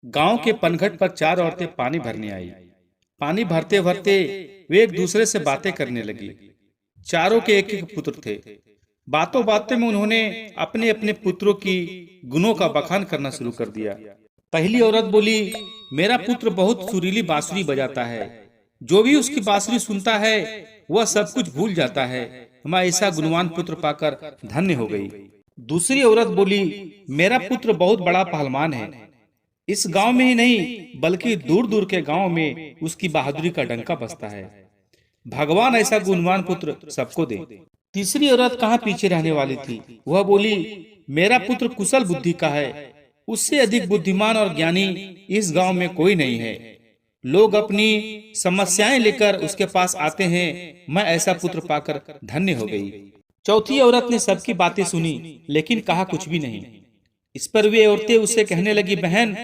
गांव के पनघट पर चार औरतें पानी भरने आई। पानी भरते भरते वे एक दूसरे से बातें करने लगी। चारों के एक एक पुत्र थे। बातों बातों में उन्होंने अपने अपने पुत्रों की गुणों का बखान करना शुरू कर दिया। पहली औरत बोली, मेरा पुत्र बहुत सुरीली बांसुरी बजाता है। जो भी उसकी बांसुरी सुनता है वह सब कुछ भूल जाता है। मैं ऐसा गुणवान पुत्र पाकर धन्य हो गई। दूसरी औरत बोली, मेरा पुत्र बहुत बड़ा पहलवान है। इस गांव में ही नहीं बल्कि दूर दूर के गांव में उसकी बहादुरी का डंका बजता है। भगवान ऐसा गुणवान पुत्र सबको दे। तीसरी औरत कहाँ पीछे रहने वाली थी। वह बोली, मेरा पुत्र कुशल बुद्धि का है। उससे अधिक बुद्धिमान और ज्ञानी इस गांव में कोई नहीं है। लोग अपनी समस्याएं लेकर उसके पास आते हैं। मैं ऐसा पुत्र पाकर धन्य हो गई। चौथी औरत ने सबकी बातें सुनी लेकिन कहा कुछ भी नहीं। इस पर वे औरतें उससे कहने लगी, बहन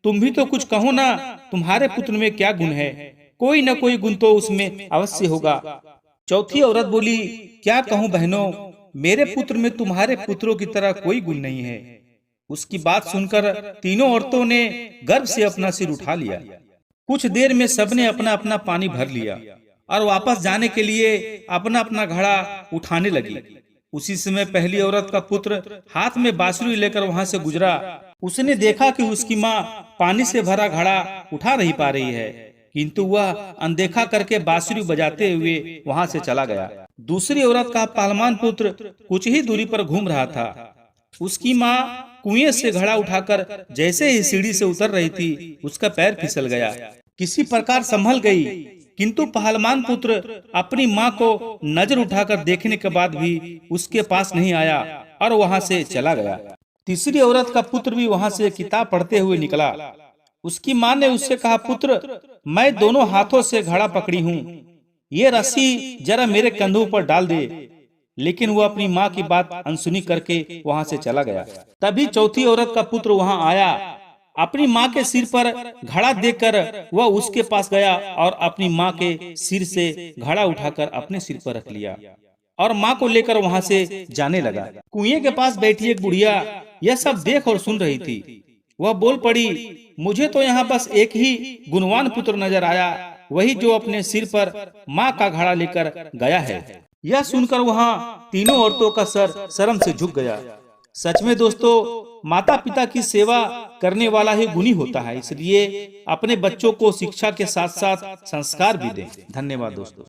तुम भी तो कुछ कहो ना, तुम्हारे पुत्र में क्या गुण है? कोई न कोई गुण तो उसमें अवश्य होगा। चौथी औरत बोली, क्या कहूँ बहनों, मेरे पुत्र में तुम्हारे पुत्रों की तरह कोई गुण नहीं है। उसकी बात सुनकर तीनों औरतों ने गर्व से अपना सिर उठा लिया। कुछ देर में सबने अपना अपना पानी भर लिया और वापस जाने के लिए अपना अपना घड़ा उठाने लगी। उसी समय पहली औरत का पुत्र हाथ में बांसुरी लेकर वहां से गुजरा। उसने देखा कि उसकी माँ पानी से भरा घड़ा उठा नहीं पा रही है, किंतु वह अनदेखा करके बांसुरी बजाते हुए वहां से चला गया। दूसरी औरत का पहलवान पुत्र कुछ ही दूरी पर घूम रहा था। उसकी माँ कुएं से घड़ा उठाकर जैसे ही सीढ़ी से उतर रही थी, उसका पैर फिसल गया। किसी प्रकार संभल गई, किंतु पहलवान पुत्र अपनी माँ को नजर उठाकर देखने के बाद भी उसके पास नहीं आया और वहां से चला गया। तीसरी औरत का पुत्र भी वहां से किताब पढ़ते हुए निकला। उसकी माँ ने उससे कहा, पुत्र मैं दोनों हाथों से घड़ा पकड़ी हूँ, ये रस्सी जरा मेरे कंधों पर डाल दे। लेकिन वो अपनी माँ की बात अनसुनी करके वहां से चला गया। तभी चौथी औरत का पुत्र वहां आया। अपनी माँ के सिर पर घड़ा देखकर वह उसके पास गया और अपनी माँ के सिर से घड़ा उठाकर अपने सिर पर रख लिया और माँ को लेकर वहां से जाने लगा। कुएं के पास बैठी एक बुढ़िया यह सब देख और सुन रही थी। वह बोल पड़ी, मुझे तो यहाँ बस एक ही गुणवान पुत्र नजर आया, वही जो अपने सिर पर माँ का घड़ा लेकर गया है। यह सुनकर वहाँ तीनों औरतों का सर शर्म से झुक गया। सच में दोस्तों, माता पिता की सेवा करने वाला ही गुणी होता है। इसलिए अपने बच्चों को शिक्षा के साथ साथ संस्कार भी दें। धन्यवाद दोस्तों।